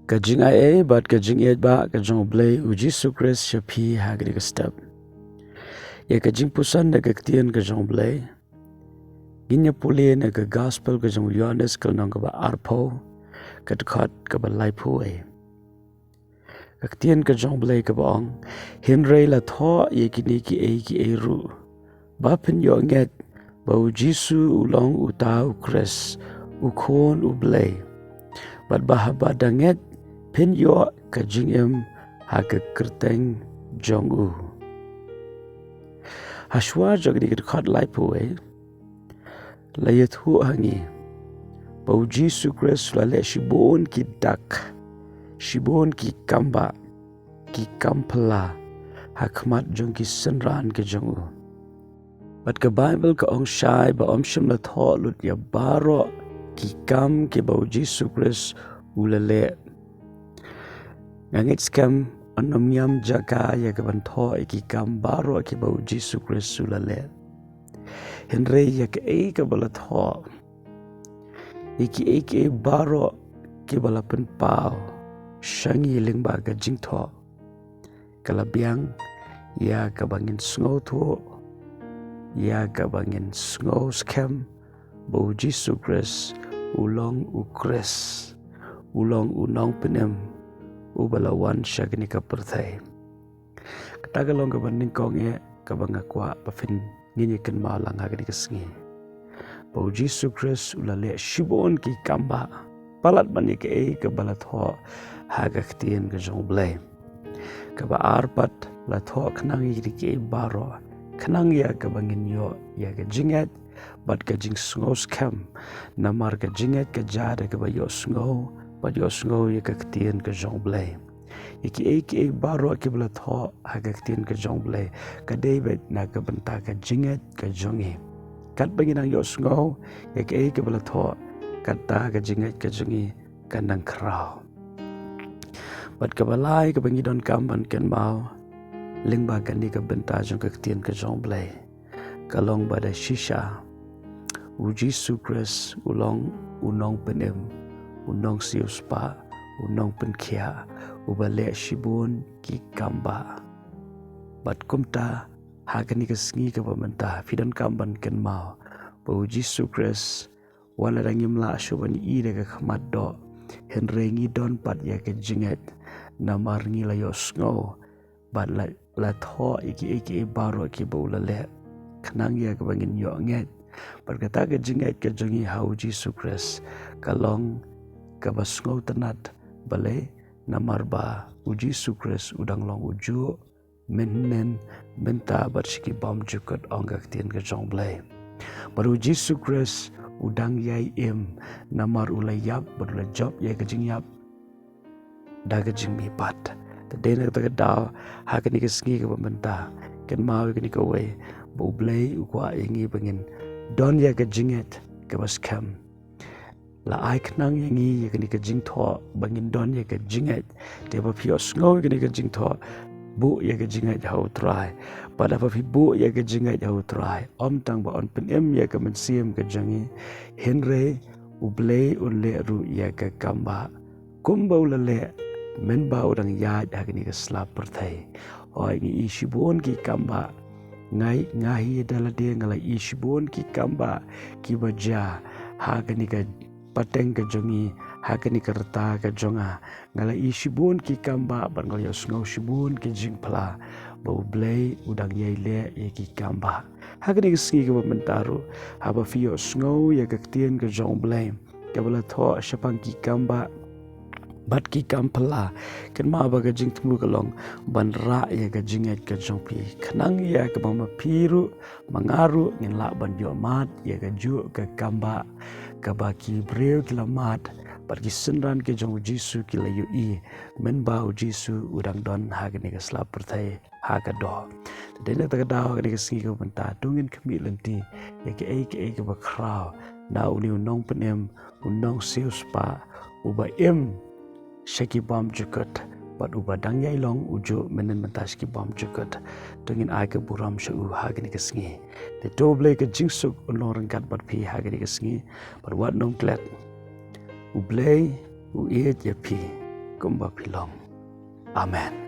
Kajing ai bat kajing iet ba kajong blei uji sukres shapi hagri step. Ya kajing pusan na ktien kajong blei. Ginya puli na gospel kajong Yohanes kalnong ka ba arpo katkot ka ba laipu ai. Ktien kajong blei ka baong hinrei la tho ye kini ki e ru. Ba pen yo nget ba uji su ulong uta ukres ukon u blei. Bat bahaba danget pen yo kajing em haga kerteng jong u. Hashwa jog di kat laipu ai. Layat hu hangi. Bau Jisu Kres lale shibon ki dak. Shibon ki kamba. Ki kampala. Hakmat jong ki senran ke jong u. Bat ke Bible ke ong syai ba om shim la tho lut ya baro ki kam ke bau Jisu Kres ulale. Ngangit skam onom yam jaga ya ke ban tho ki kam baro ki bau Jisu Kres ulale. Henry ya ke bala tho. Iki baro ke bala pen pao. Shangi ling ba ga jing tho. Kalabiang ya ka bangin snow tho. Ya ka bangin snow scam. Bau Jisu Kres ulong ukres. Ulong unong penem. Ubalawan syagni ka perthai. Katagalong ka banding kong ka bangakwa pafin nginyikan malang hagani kesengi. Bau Jisu Kres ulale shibon ki kamba. Palat bani ke balat ho haga ktien ke jong blei. Kaba arpat lat ho kenang yiri ke baro. Kenang ya ke bangin yo ya ke jinget. Bat ke jing sngow skam. Namar ke jinget ke jade ke ba yo sngow. Bat yo sngow ya ke ktien ke jong blei. Iki baro ke bala tho haga ktien ke jong blei ka David na ka benta ka jinget ka jongi kat banginang yo sngow ke bala tho kata ka jinget ka jongi kanang krau bat ka balai ka bangi don kamban ken mau lingba kan ni ka benta jong ka ktien ka jong blei kalong bada shisha uji sukres ulong unong penem unong siuspa unong penkia ubale shibun ki kamba bat kumta hagani ka sngi ka pamenta fidan kamban ken mau bau Jisu Kres wala rangim la shubani ide ka khmat do henrengi don pat ya ka jinget namar ngi la yo sngo bat la tho iki baro ki bau la le khnang ya ka bangin yo nget bat kata ka jinget ka jongi hau Jisu Kres kalong ka basngo tanat bale namar ba uji sukres udang long uju menen menta bershiki bom jukot onggak tien ke jong blei baru uji sukres udang yai im namar ulai yap berula job yai ke jing yap da ke jing mi pat tadena ta daw ha ke ni ke sngi ke pementa ken mau ke ni ke we bu blei ukwa ingi bengin don ya ke jinget ke bas kam la ai knang yangi yakni ka jing tho bangin don ya ka jinget te ba phi osngo yakni ka jing tho bu ya ka jinget hau trai pada pa phi bu ya ka jinget hau trai om tang ba on pen em ya ka men sim ka jangi henre u blei un le ru ya ka kamba kumba ula le men ba udang ya yakni ka slap perthai oi ni ishibon ki kamba ngai ngahi dala de ngala ishibon ki kamba ki baja ha kani ka pateng ke jongi hakani kerta ke jonga ngala ishibun ki kamba ban ngala yosngau shibun ki jingpla bau blei udang yai le ye ki kamba hakani ke singi ke mentaru haba fio sngo ya ke ktien ke jong blei ke bala tho shapang ki kamba bat ki kampla ken ma ba ke jing tmu ke long ban ra ya ke jinget ke jong pi khnang ya ke mama piru mangaru ngin la ban yo mat ya ke ju ke kamba kabaki breu kilamat pergi senran ke jong Jisu kila yui men bau Jisu udang don hagani ke slap pertai haga do dena ta daw hagani ke singi ko benta dungin kemi lenti ya ke bakrau na uni unong penem unong siuspa uba em shaki bom jukut bat uba dang yai long ujo menen mentas ki bom jukut dungin ai ke buram shu hagani ke singi de doble ke jingsuk unong kat bat pi hagani ke singi bat wat nong klet U Blei u iet ya pi kumba pilom. Amen.